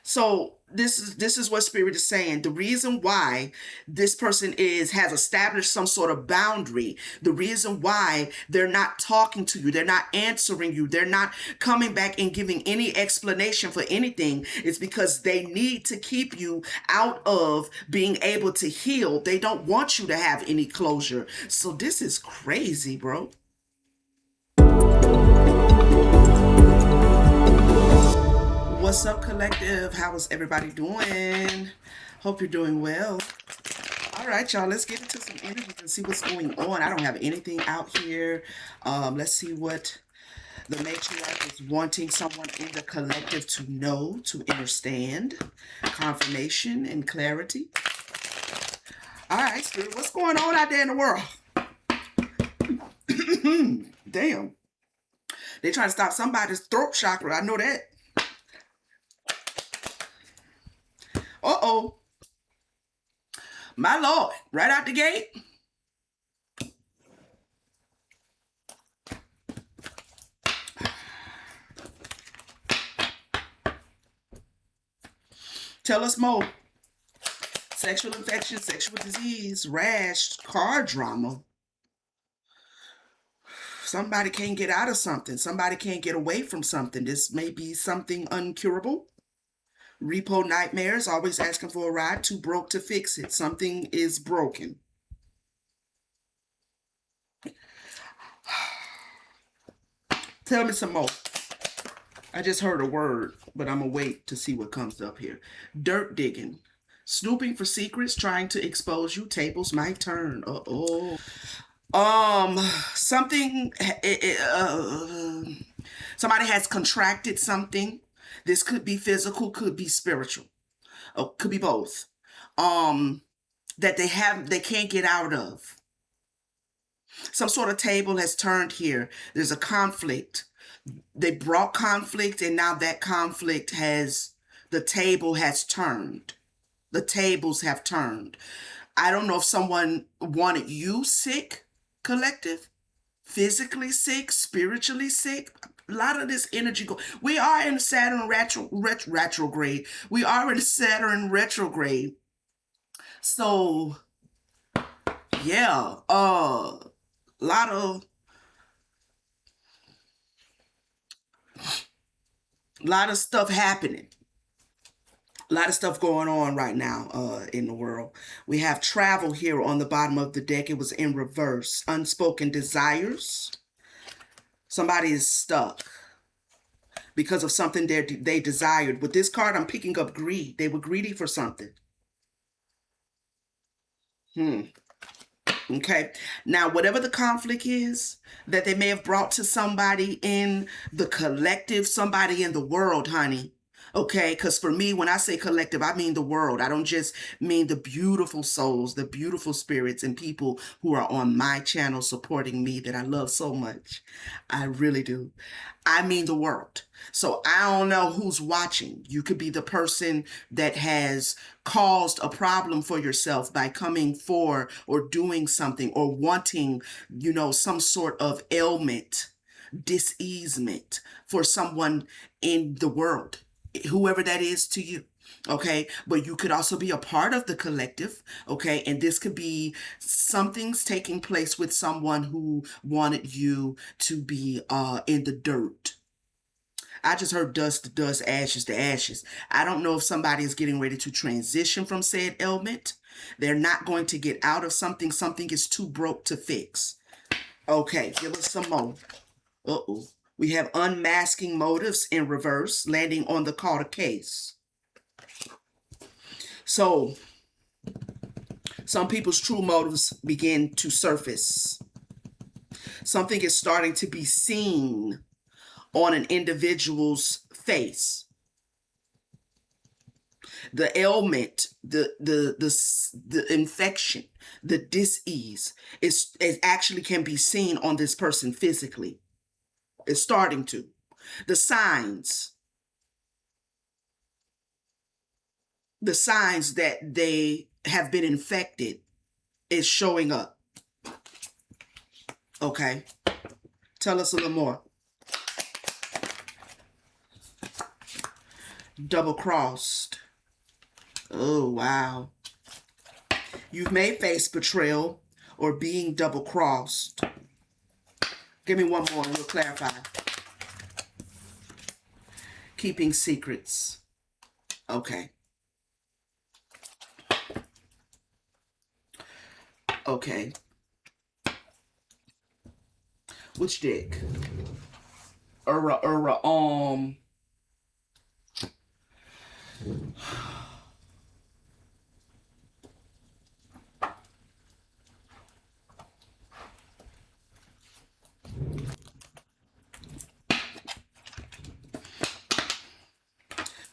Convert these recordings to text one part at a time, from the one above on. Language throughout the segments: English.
So this is what spirit is saying. The reason why this person has established some sort of boundary, the reason why they're not talking to you, they're not answering you, they're not coming back and giving any explanation for anything, is because they need to keep you out of being able to heal. They don't want you to have any closure. So this is crazy, bro. What's up, collective? How is everybody doing? Hope you're doing well. All right, y'all, let's get into some energy and see what's going on. I don't have anything out here. Let's see what the matriarch is wanting someone in the collective to know, to understand. Confirmation and clarity. All right, Spirit, what's going on out there in the world? Damn. They trying to stop somebody's throat chakra. I know that. Uh-oh. My Lord, right out the gate. Tell us more. Sexual infection, sexual disease, rash, car drama. Somebody can't get out of something. Somebody can't get away from something. This may be something uncurable. Repo nightmares, always asking for a ride, too broke to fix it. Something is broken. Tell me some more. I just heard a word, but I'm gonna wait to see what comes up here. Dirt digging. Snooping for secrets, trying to expose you. Tables might turn. Uh-oh. Something, somebody has contracted something. This could be physical, could be spiritual, could be both. Um, that they can't get out of. Some sort of table has turned here. There's a conflict. They brought conflict, and now that conflict the table has turned. The tables have turned. I don't know if someone wanted you sick, collective, physically sick, spiritually sick. A lot of this energy we are in Saturn retrograde. We are in Saturn retrograde. So yeah, lot of stuff happening. A lot of stuff going on right now in the world. We have travel here on the bottom of the deck. It was in reverse. Unspoken desires. Somebody is stuck because of something they desired. With this card, I'm picking up greed. They were greedy for something. Okay. Now, whatever the conflict is that they may have brought to somebody in the collective, somebody in the world, honey. Okay, because for me, when I say collective, I mean the world. I don't just mean the beautiful souls, the beautiful spirits and people who are on my channel supporting me that I love so much. I really do. I mean the world. So I don't know who's watching. You could be the person that has caused a problem for yourself by coming for or doing something or wanting, some sort of ailment, diseasement for someone in the world, whoever that is to you. Okay, but you could also be a part of the collective. Okay, and this could be something's taking place with someone who wanted you to be in the dirt. I just heard dust to dust, ashes to ashes. I don't know if somebody is getting ready to transition from said ailment. They're not going to get out of something. Something is too broke to fix. Okay, give us some more. Uh-oh. We have unmasking motives in reverse, landing on the caught case. So, some people's true motives begin to surface. Something is starting to be seen on an individual's face. The ailment, the infection, the disease is actually can be seen on this person physically. It's starting to. The signs that they have been infected is showing up. Okay. Tell us a little more. double-crossed. Oh, wow. You may face betrayal or being double-crossed. Give me one more and we'll clarify. Keeping secrets. Okay. Okay. Which deck?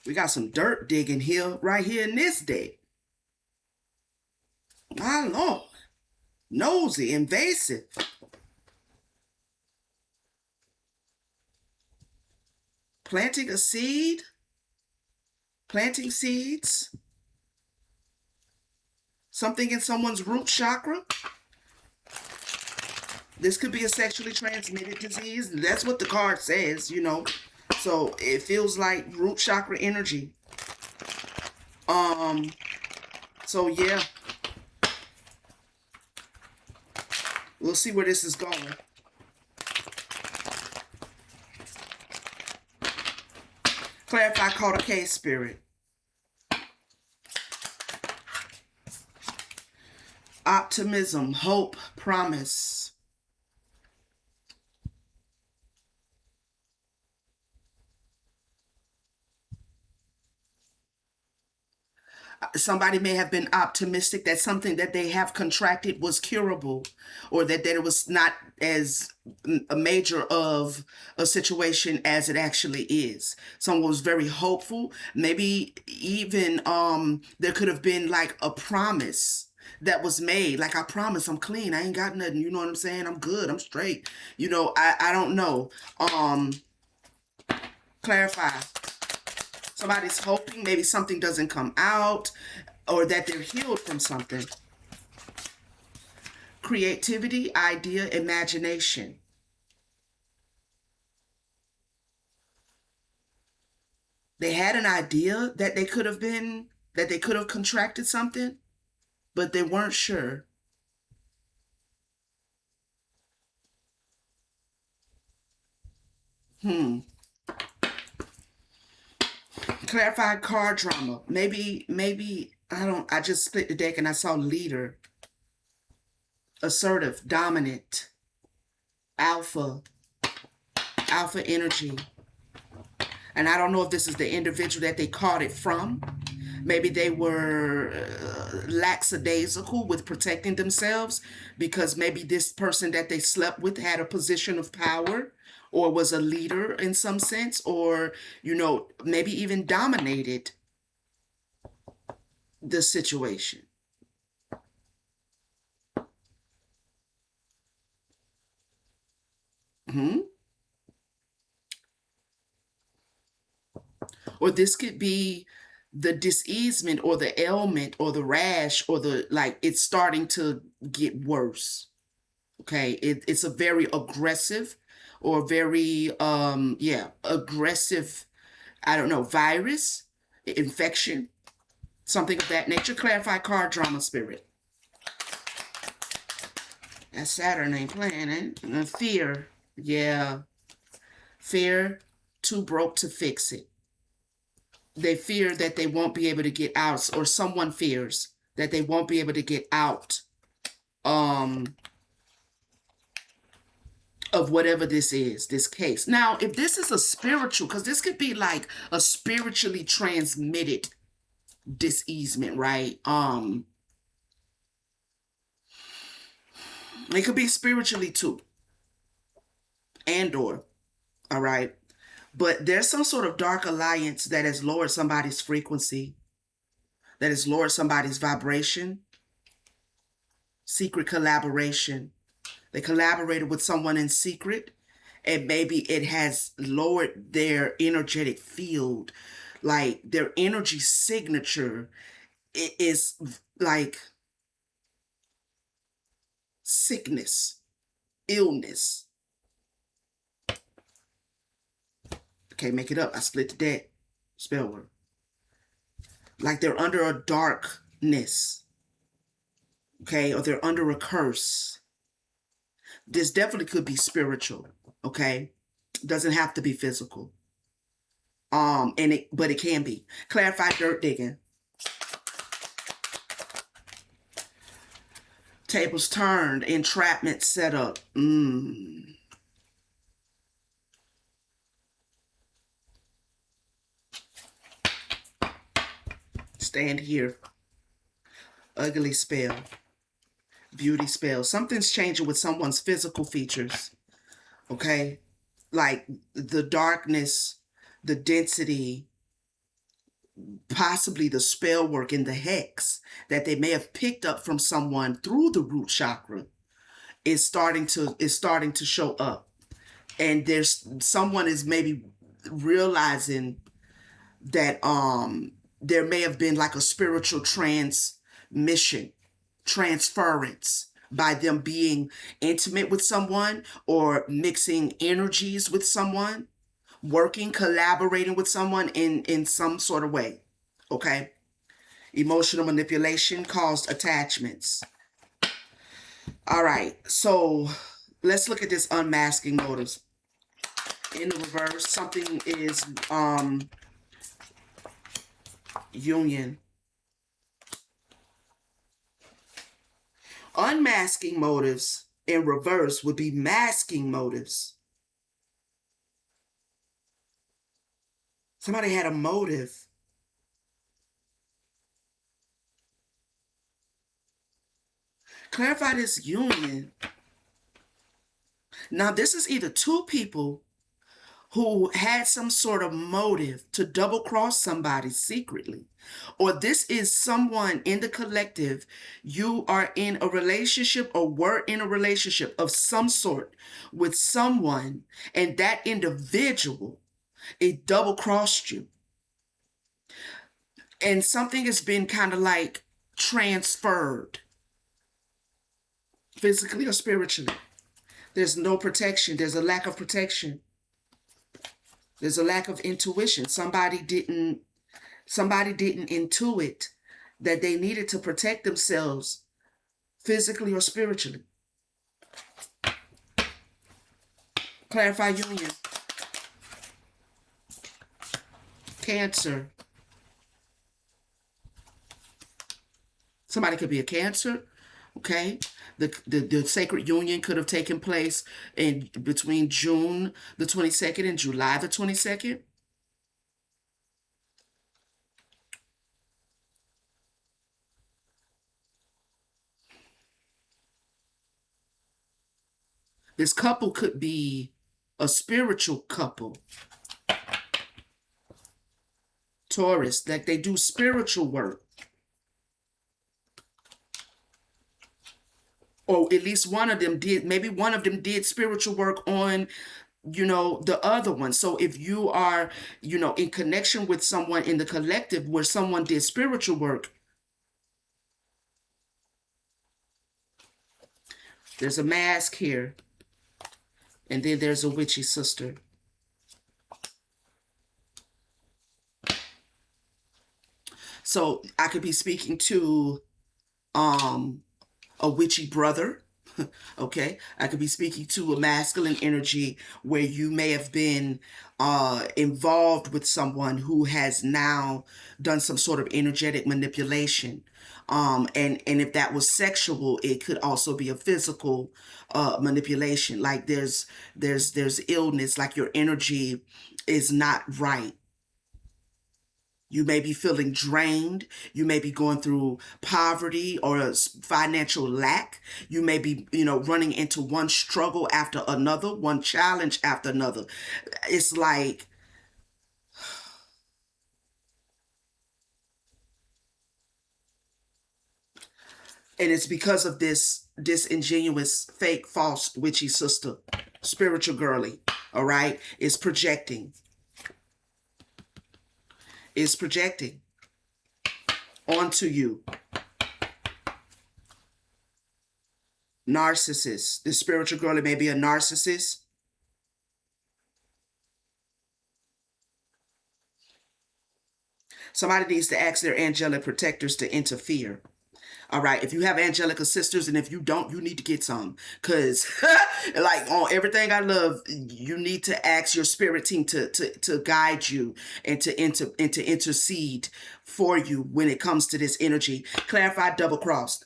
We got some dirt digging here, right here in this deck. My Lord. Nosy, invasive. Planting a seed. Planting seeds. Something in someone's root chakra. This could be a sexually transmitted disease. That's what the card says, you know. So it feels like root chakra energy. So yeah. We'll see where this is going. Clarify called a case spirit. Optimism, hope, promise. Somebody may have been optimistic that something that they have contracted was curable, or that it was not as a major of a situation as it actually is. Someone was very hopeful. Maybe even there could have been like a promise that was made. Like, I promise I'm clean. I ain't got nothing. You know what I'm saying? I'm good. I'm straight. You know, I don't know. Clarify. Somebody's hoping maybe something doesn't come out, or that they're healed from something. Creativity, idea, imagination. They had an idea that they could have contracted something, but they weren't sure. Clarified card drama. Maybe I just split the deck and I saw leader, assertive, dominant, alpha energy. And I don't know if this is the individual that they caught it from. Maybe they were lackadaisical with protecting themselves, because maybe this person that they slept with had a position of power, or was a leader in some sense, or, you know, maybe even dominated the situation. Or this could be the diseasement or the ailment or the rash, or the, like, it's starting to get worse. Okay, it's a very aggressive, or very aggressive, I don't know, virus, infection, something of that nature. Clarify card drama spirit. That Saturn ain't playing, eh? Fear. Yeah. Fear, too broke to fix it. They fear that they won't be able to get out, or someone fears that they won't be able to get out of whatever this is, this case. Now, if this is a spiritual, because this could be like a spiritually transmitted diseasement, right? It could be spiritually too, and or, all right. But there's some sort of dark alliance that has lowered somebody's frequency, that has lowered somebody's vibration. Secret collaboration. They collaborated with someone in secret, and maybe it has lowered their energetic field. Like, their energy signature is like sickness, illness. Can't make it up. I split the deck. Spell word. like they're under a darkness, okay, or they're under a curse. This definitely could be spiritual, okay? Doesn't have to be physical. But it can be. Clarify dirt digging. Tables turned, entrapment set up. Stand here. Ugly spell. Beauty spell. Something's changing with someone's physical features. Okay? Like the darkness, the density, possibly the spell work and the hex that they may have picked up from someone through the root chakra is starting to show up. And there's someone is maybe realizing that there may have been like a spiritual transference by them being intimate with someone or mixing energies with someone, working, collaborating with someone in some sort of way. Okay? Emotional manipulation caused attachments. All right, so let's look at this unmasking motives. In the reverse, something is union. Unmasking motives in reverse would be masking motives. Somebody had a motive. Clarify this union. Now, this is either two people who had some sort of motive to double cross somebody secretly, or this is someone in the collective. You are in a relationship or were in a relationship of some sort with someone, and that individual, it double crossed you. And something has been kind of like transferred physically or spiritually. There's no protection. There's a lack of protection. There's a lack of intuition. Somebody didn't intuit that they needed to protect themselves physically or spiritually. Clarify union. Cancer. Somebody could be a Cancer, okay? The sacred union could have taken place in between June the 22nd and July the 22nd. This couple could be a spiritual couple. Taurus, like they do spiritual work. Or at least one of them did. Maybe one of them did spiritual work on, the other one. So if you are, in connection with someone in the collective where someone did spiritual work, there's a mask here. And then there's a witchy sister. So I could be speaking to a witchy brother. Okay, I could be speaking to a masculine energy where you may have been involved with someone who has now done some sort of energetic manipulation. And if that was sexual, it could also be a physical manipulation. Like there's illness, like your energy is not right. You may be feeling drained. You may be going through poverty or financial lack. You may be, running into one struggle after another, one challenge after another. It's like, and it's because of this disingenuous, fake, false, witchy sister, spiritual girly, all right? It's projecting. Is projecting onto you. Narcissist. The spiritual girl, it may be a narcissist. Somebody needs to ask their angelic protectors to interfere. All right. If you have angelic sisters, and if you don't, you need to get some. Cause like on everything I love, you need to ask your spirit team to guide you and to intercede for you when it comes to this energy. Clarify double crossed.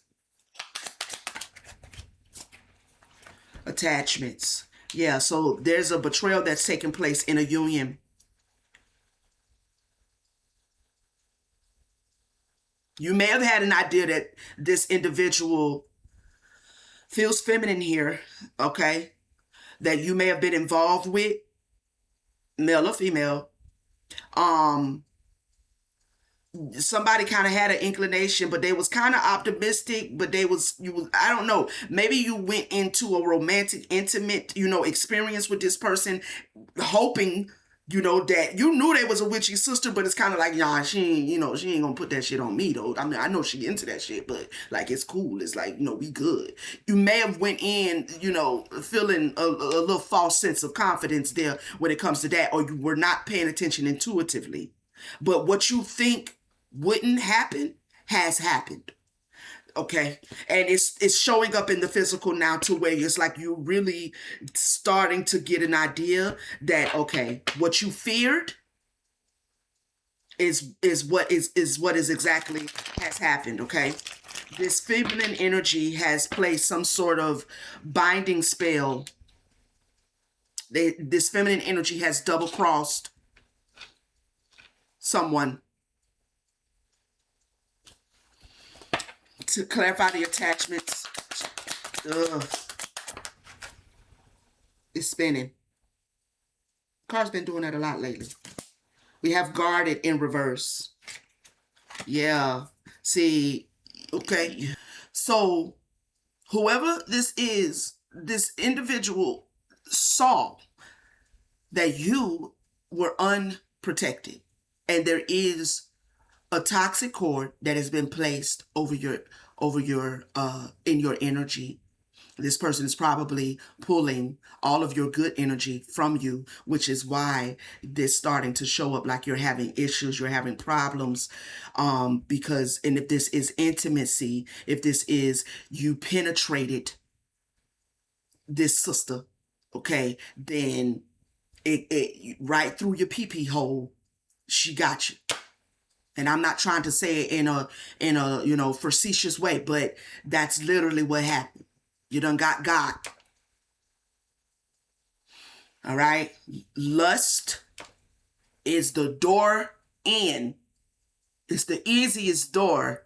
Attachments. Yeah, so there's a betrayal that's taking place in a union. You may have had an idea that this individual feels feminine here, okay? That you may have been involved with, male or female. Um, Somebody kind of had an inclination, but they was kind of optimistic, but I don't know, maybe you went into a romantic, intimate, experience with this person, hoping, that you knew they was a witchy sister, but it's kind of like, nah, she ain't gonna put that shit on me though. I mean, I know she into that shit, but like, it's cool. It's like, we good. You may have went in, feeling a little false sense of confidence there when it comes to that, or you were not paying attention intuitively. But what you think wouldn't happen has happened. Okay. And it's showing up in the physical now, to where it's like you're really starting to get an idea that, okay, what you feared is what is exactly has happened. Okay. This feminine energy has placed some sort of binding spell. This feminine energy has double crossed someone. To clarify the attachments, ugh, it's spinning. Car's been doing that a lot lately. We have guarded in reverse. Yeah. See, okay. So whoever this is, this individual saw that you were unprotected, and there is a toxic cord that has been placed over your in your energy. This person is probably pulling all of your good energy from you, which is why this starting to show up like you're having issues, you're having problems. Because, and if this is intimacy, if this is you penetrated this sister, okay, then it right through your pee-pee hole, she got you. And I'm not trying to say it in a facetious way, but that's literally what happened. You done got God. All right. Lust is the door in. It's the easiest door.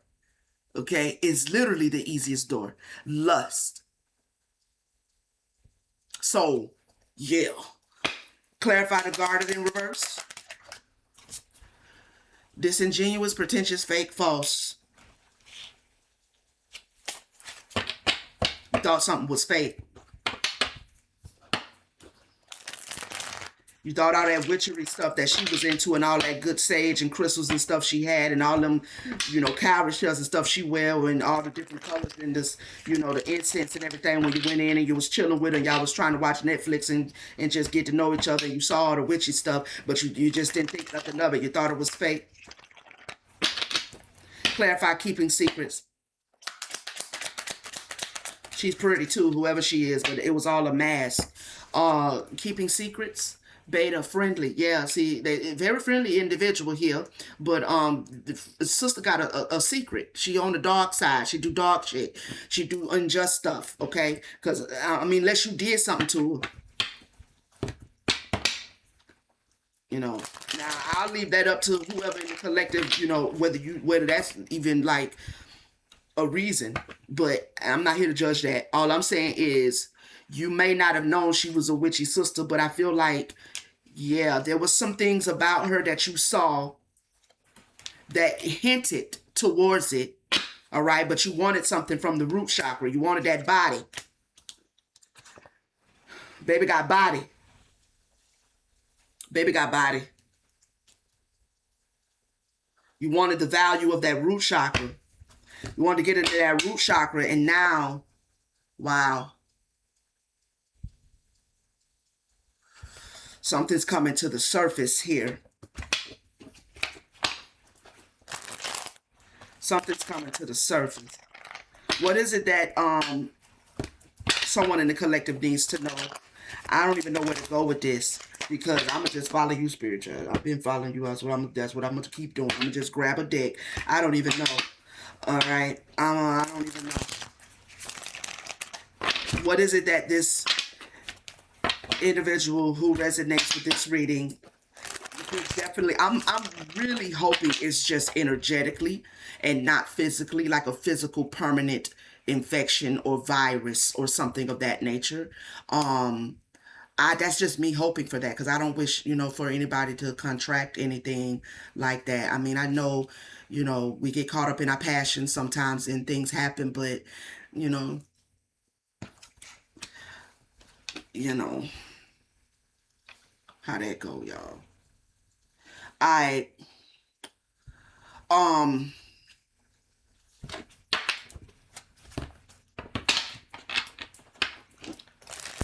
Okay. It's literally the easiest door. Lust. So, yeah. Clarify the guarded in reverse. Disingenuous, pretentious, fake, false. You thought something was fake. You thought all that witchery stuff that she was into, and all that good sage and crystals and stuff she had, and all them, cowrie shells and stuff she wear, and all the different colors and this, the incense and everything, when you went in and you was chilling with her, and y'all was trying to watch Netflix and just get to know each other. You saw all the witchy stuff, but you just didn't think nothing of it. You thought it was fake. Clarify keeping secrets. She's pretty too, whoever she is, but it was all a mask. Keeping secrets. Beta friendly. Yeah, see, they very friendly individual here, but the sister got a secret. She on the dark side. She do dark shit. She do unjust stuff. Okay, because unless you did something to her. Now I'll leave that up to whoever in the collective, whether that's even like a reason, but I'm not here to judge that. All I'm saying is you may not have known she was a witchy sister, but I feel like, yeah, there was some things about her that you saw that hinted towards it. All right, but you wanted something from the root chakra. You wanted that body. Baby got body. Baby got body. You wanted the value of that root chakra. You wanted to get into that root chakra, and now, wow. Something's coming to the surface here. Something's coming to the surface. What is it that someone in the collective needs to know? I don't even know where to go with this because I'm gonna just follow you, spiritual. I've been following you as well. That's what I'm gonna keep doing. I'm gonna just grab a deck. I don't even know. All right. I don't even know. What is it that this individual who resonates with this reading definitely, I'm really hoping it's just energetically and not physically, like a physical permanent infection or virus or something of that nature. um that's just me hoping for that because I don't wish, for anybody to contract anything like that. I mean, I know, we get caught up in our passion sometimes and things happen, but you know you know how that go, y'all. I um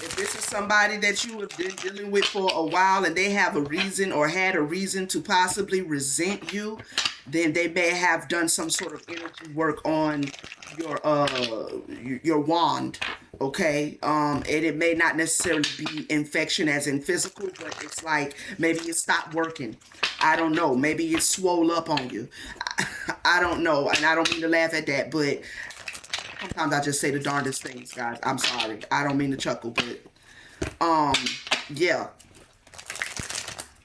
If this is somebody that you have been dealing with for a while and they have a reason or had a reason to possibly resent you, then they may have done some sort of energy work on your wand. Okay. And it may not necessarily be infection as in physical, but it's like maybe it stopped working. I don't know. Maybe it swole up on you. I don't know. And I don't mean to laugh at that, but sometimes I just say the darndest things, guys. I'm sorry. I don't mean to chuckle, but um, yeah,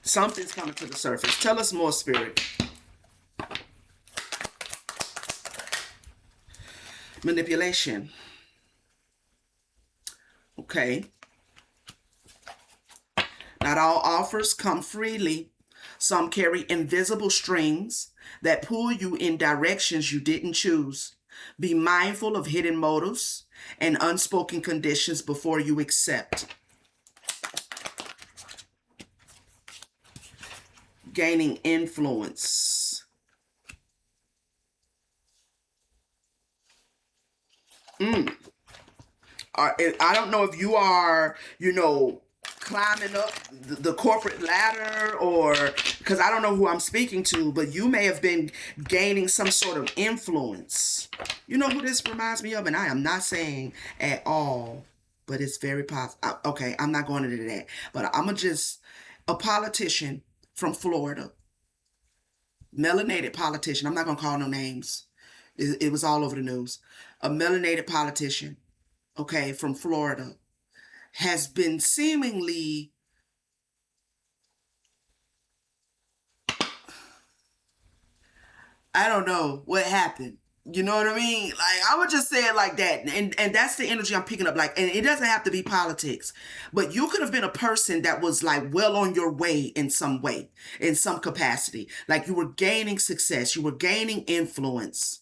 something's coming to the surface. Tell us more, Spirit. Manipulation. Okay. Not all offers come freely. Some carry invisible strings that pull you in directions you didn't choose. Be mindful of hidden motives and unspoken conditions before you accept. Gaining influence. I don't know if you are, climbing up the corporate ladder, or because I don't know who I'm speaking to, but you may have been gaining some sort of influence. You know who this reminds me of? And I am not saying at all, but it's very possible. Okay, I'm not going into that, but I'm going to just, a politician from Florida, melanated politician. I'm not going to call no names. It was all over the news. A melanated politician, okay, from Florida, has been seemingly, I don't know what happened. You know what I mean? Like, I would just say it like that. And that's the energy I'm picking up. Like, and it doesn't have to be politics, but you could have been a person that was like well on your way, in some capacity. Like you were gaining success, you were gaining influence.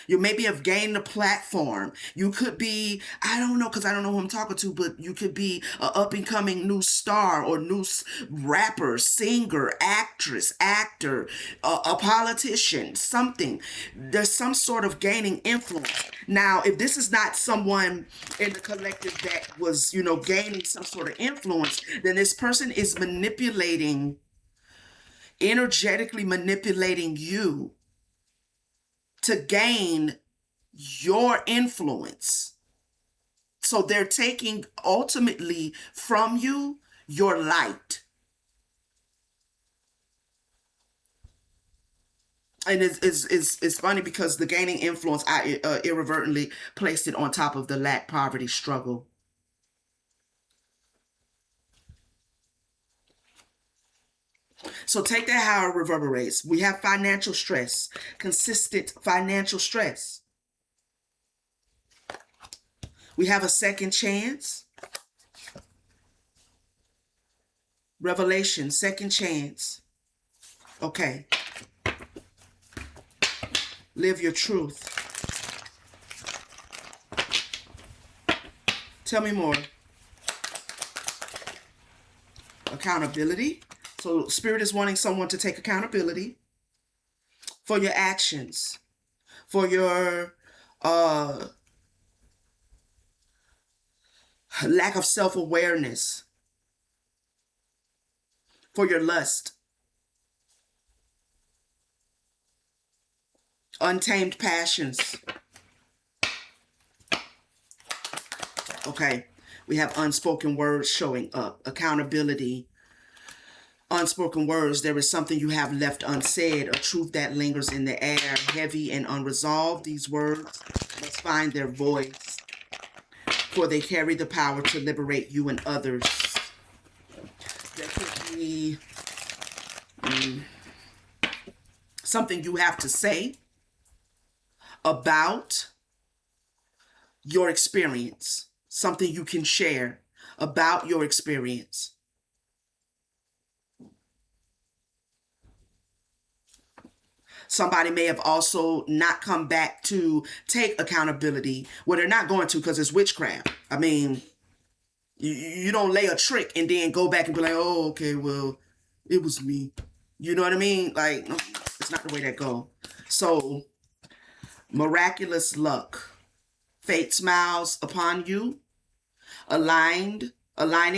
You maybe have gained a platform. You could be, I don't know, because I don't know who I'm talking to, but you could be a up and coming new star or new rapper, singer, actress, actor, a politician, something. There's some sort of gaining influence. Now, if this is not someone in the collective that was, gaining some sort of influence, then this person is energetically manipulating you to gain your influence. So they're taking ultimately from you your light. And it's funny because the gaining influence, I irreverently placed it on top of the lack, poverty, struggle. So take that how it reverberates. We have financial stress, consistent financial stress. We have a second chance. Revelation, second chance. Okay. Live your truth. Tell me more. Accountability. So Spirit is wanting someone to take accountability for your actions, for your lack of self-awareness, for your lust. Untamed passions. Okay. We have unspoken words showing up. Accountability. Unspoken words. There is something you have left unsaid, a truth that lingers in the air, heavy and unresolved. These words must find their voice, for they carry the power to liberate you and others. There could be something you have to say about your experience, something you can share about your experience. Somebody may have also not come back to take accountability. Well, they're not going to, because it's witchcraft. I mean, you don't lay a trick and then go back and be like, oh, okay, well, it was me. You know what I mean? Like, no, it's not the way that go. So, miraculous luck. Fate smiles upon you, aligning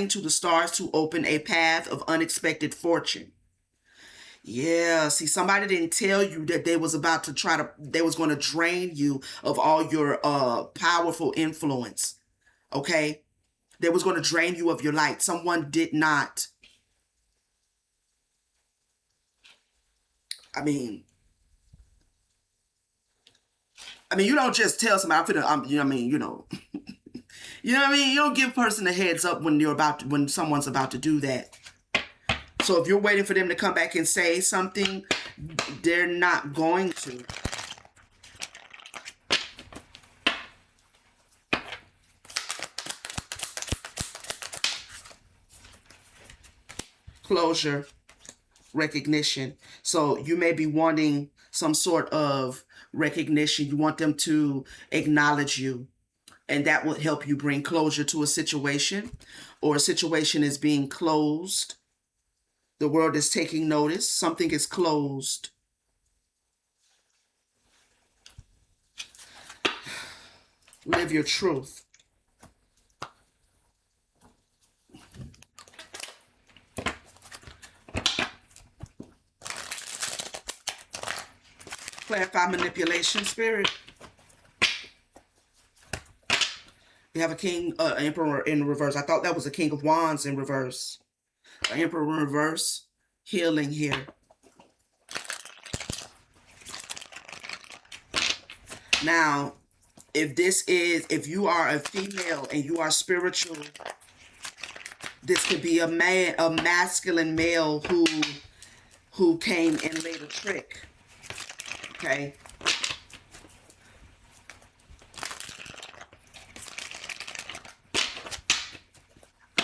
to the stars to open a path of unexpected fortune. Yeah, see, somebody didn't tell you that they was going to drain you of all your powerful influence. Okay? They was going to drain you of your light. Someone did not. I mean, you don't just tell somebody, you know what I mean, you know. You know what I mean? You don't give a person a heads up when someone's about to do that. So if you're waiting for them to come back and say something, they're not going to. Closure, recognition. So you may be wanting some sort of recognition. You want them to acknowledge you, and that will help you bring closure to a situation, or a situation is being closed. The world is taking notice. Something is closed. Live your truth. Clarify manipulation, spirit. We have a king, emperor in reverse. I thought that was a king of wands in reverse. Emperor in reverse. Healing here. Now, if you are a female and you are spiritual, this could be a masculine male who came and laid a trick. Okay.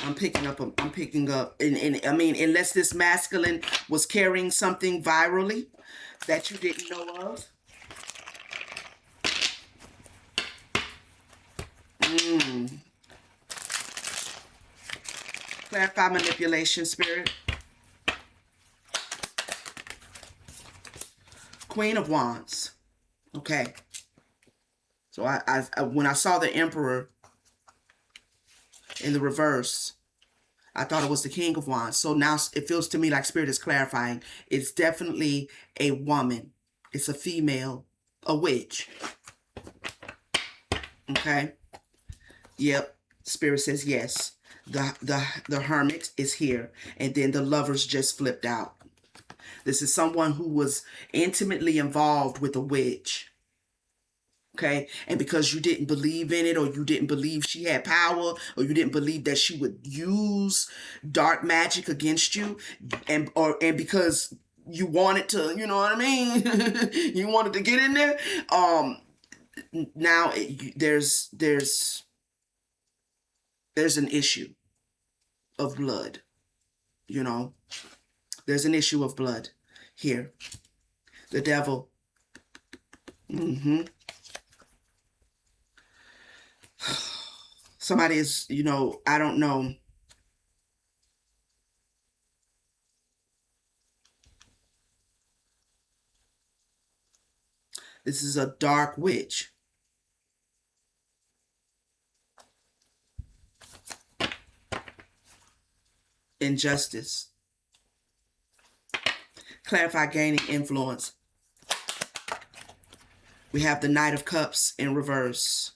I'm picking up, and I mean, unless this masculine was carrying something virally that you didn't know of. Clarify manipulation, spirit. Queen of Wands. Okay. So I when I saw the Emperor in the reverse, I thought it was the King of Wands. So now it feels to me like Spirit is clarifying. It's definitely a woman. It's a female, a witch. Okay. Yep. Spirit says yes. The Hermit is here, and then the Lovers just flipped out. This is someone who was intimately involved with a witch. Okay. And because you didn't believe in it, or you didn't believe she had power, or you didn't believe that she would use dark magic against you, and because you wanted to, you know what I mean? You wanted to get in there. Now there's an issue of blood, you know. There's an issue of blood here. The devil. Somebody is, you know, I don't know. This is a dark witch. Injustice. Clarify gaining influence. We have the Knight of Cups in reverse,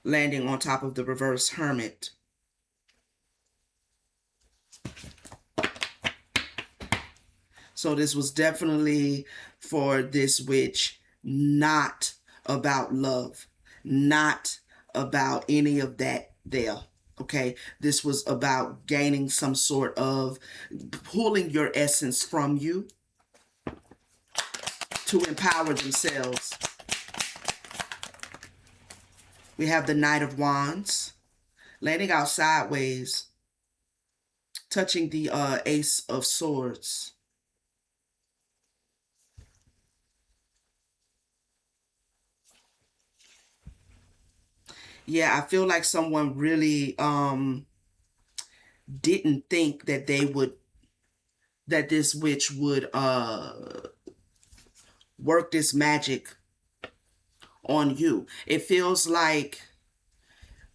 landing on top of the reverse Hermit. So this was definitely for this witch not about love, not about any of that there. Okay, this was about gaining some sort of pulling your essence from you to empower themselves. We have the Knight of Wands landing out sideways, touching the Ace of Swords. Yeah, I feel like someone really didn't think that this witch would work this magic on you. It feels like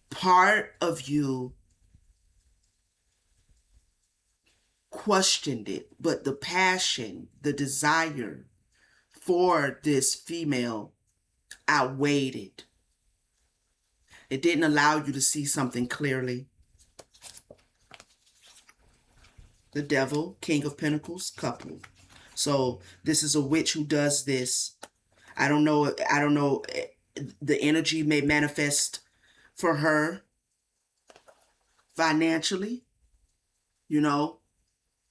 part of you questioned it, but the passion, the desire for this female outweighed it. It didn't allow you to see something clearly. The Devil, King of Pentacles, couple. So this is a witch who does this. I don't know. The energy may manifest for her financially. You know,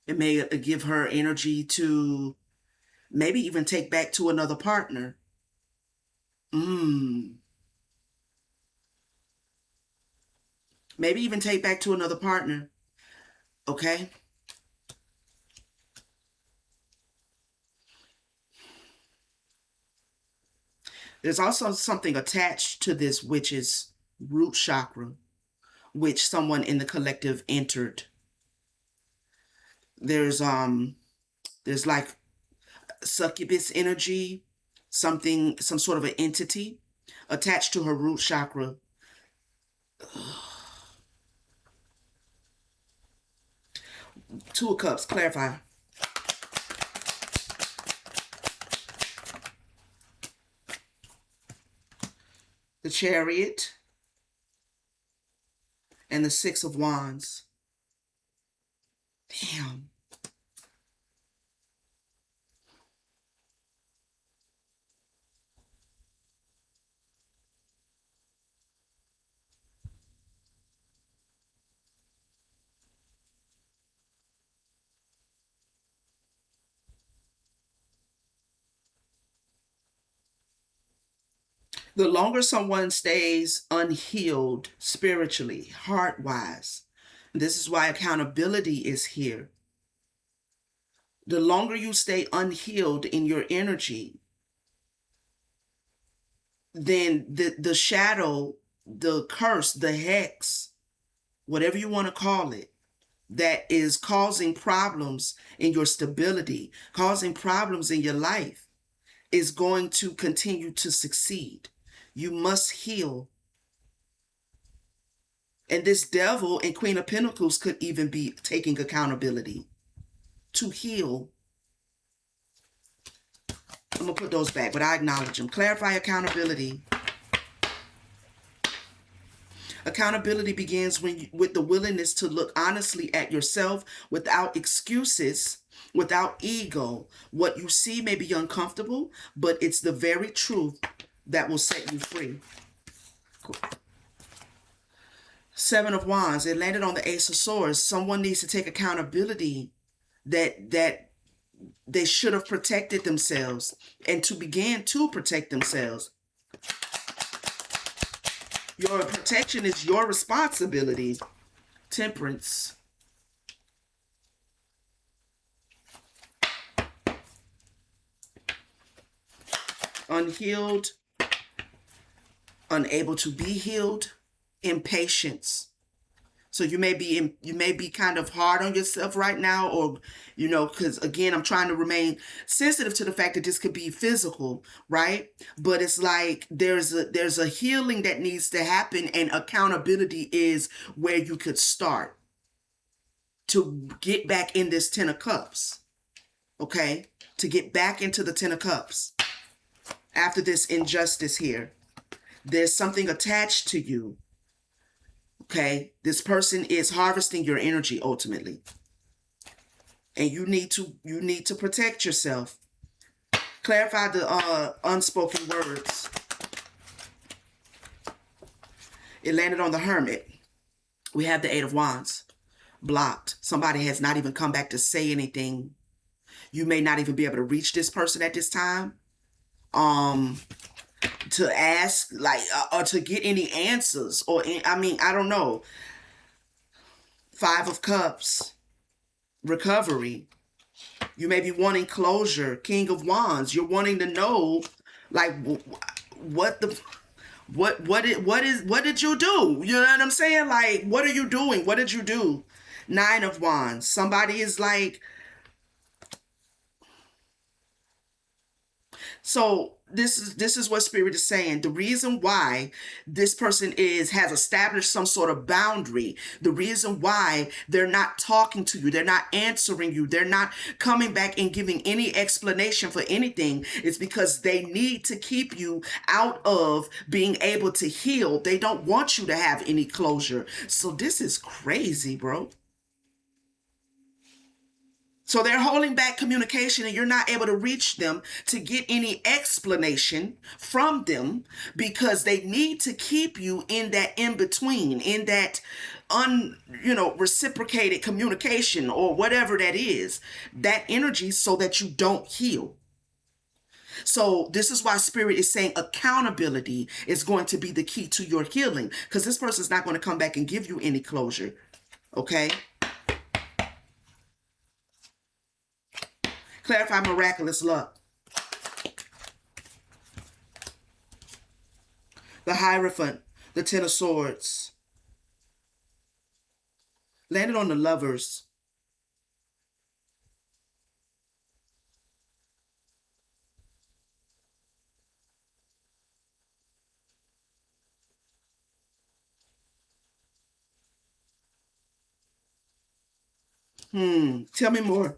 it may give her energy to maybe even take back to another partner. Maybe even take back to another partner. Okay? There's also something attached to this witch's root chakra, which someone in the collective entered. There's like succubus energy, some sort of an entity attached to her root chakra. Two of Cups, clarify. The Chariot and the Six of Wands. Damn. The longer someone stays unhealed spiritually, heart-wise, this is why accountability is here. The longer you stay unhealed in your energy, then the shadow, the curse, the hex, whatever you want to call it, that is causing problems in your stability, causing problems in your life, is going to continue to succeed. You must heal. And this Devil and Queen of Pentacles could even be taking accountability to heal. I'm going to put those back, but I acknowledge them. Clarify accountability. Accountability begins with the willingness to look honestly at yourself without excuses, without ego. What you see may be uncomfortable, but it's the very truth that will set you free. Cool. Seven of Wands. It landed on the Ace of Swords. Someone needs to take accountability that they should have protected themselves and to begin to protect themselves. Your protection is your responsibility. Temperance. Unhealed, unable to be healed, impatience. So you may be kind of hard on yourself right now, or because again, I'm trying to remain sensitive to the fact that this could be physical, right? But it's like there's a healing that needs to happen, and accountability is where you could start to get back in this Ten of Cups. Okay? To get back into the Ten of Cups. after this injustice here. There's something attached to you. Okay? This person is harvesting your energy ultimately. And you need to protect yourself. Clarify the unspoken words. It landed on the Hermit. We have the Eight of Wands. Blocked. Somebody has not even come back to say anything. You may not even be able to reach this person at this time. To ask, like, or to get any answers. Or, I don't know. Five of Cups. Recovery. You may be wanting closure. King of Wands. You're wanting to know, like, what did you do? You know what I'm saying? Like, what are you doing? What did you do? Nine of Wands. Somebody is like, so this is what Spirit is saying. The reason why this person has established some sort of boundary, the reason why they're not talking to you, they're not answering you, they're not coming back and giving any explanation for anything, is because they need to keep you out of being able to heal. They don't want you to have any closure. So this is crazy, bro. So they're holding back communication and you're not able to reach them to get any explanation from them because they need to keep you in that in-between, in that reciprocated communication or whatever that is, that energy, so that you don't heal. So this is why Spirit is saying accountability is going to be the key to your healing, because this person's not going to come back and give you any closure. Okay? Clarify miraculous luck. The Hierophant, the Ten of Swords. Landed on the Lovers. Tell me more.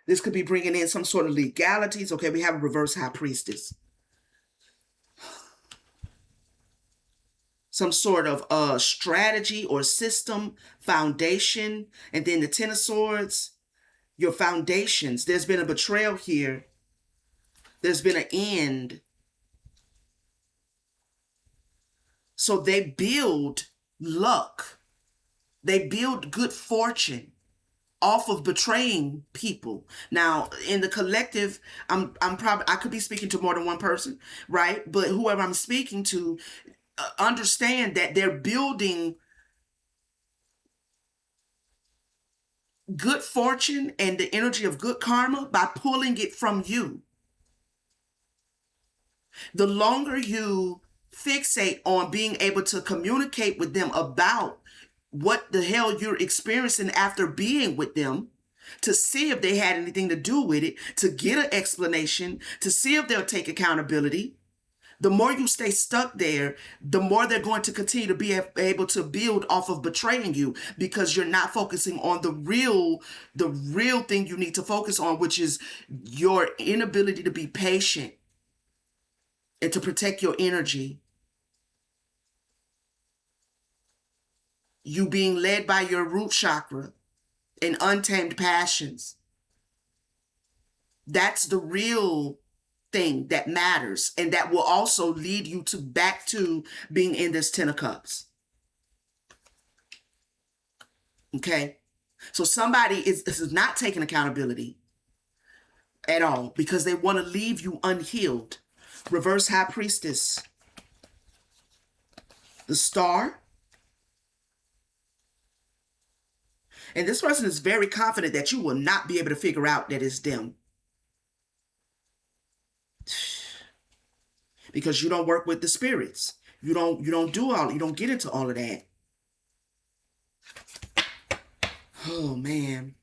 This could be bringing in some sort of legalities. Okay, we have a reverse High Priestess. Some sort of strategy or system, foundation. And then the Ten of Swords, your foundations. There's been a betrayal here. There's been an end. So they build luck. They build good fortune off of betraying people. Now, in the collective, I could be speaking to more than one person, right? But whoever I'm speaking to, understand that they're building good fortune and the energy of good karma by pulling it from you. The longer you fixate on being able to communicate with them about what the hell you're experiencing after being with them, to see if they had anything to do with it, to get an explanation, to see if they'll take accountability. The more you stay stuck there, the more they're going to continue to be able to build off of betraying you, because you're not focusing on the real thing you need to focus on, which is your inability to be patient and to protect your energy. You being led by your root chakra and untamed passions. That's the real thing that matters, and that will also lead you back to being in this Ten of Cups. Okay? So somebody is not taking accountability at all because they want to leave you unhealed. Reverse High Priestess. The Star. And this person is very confident that you will not be able to figure out that it's them. Because you don't work with the spirits. You don't get into all of that. Oh man.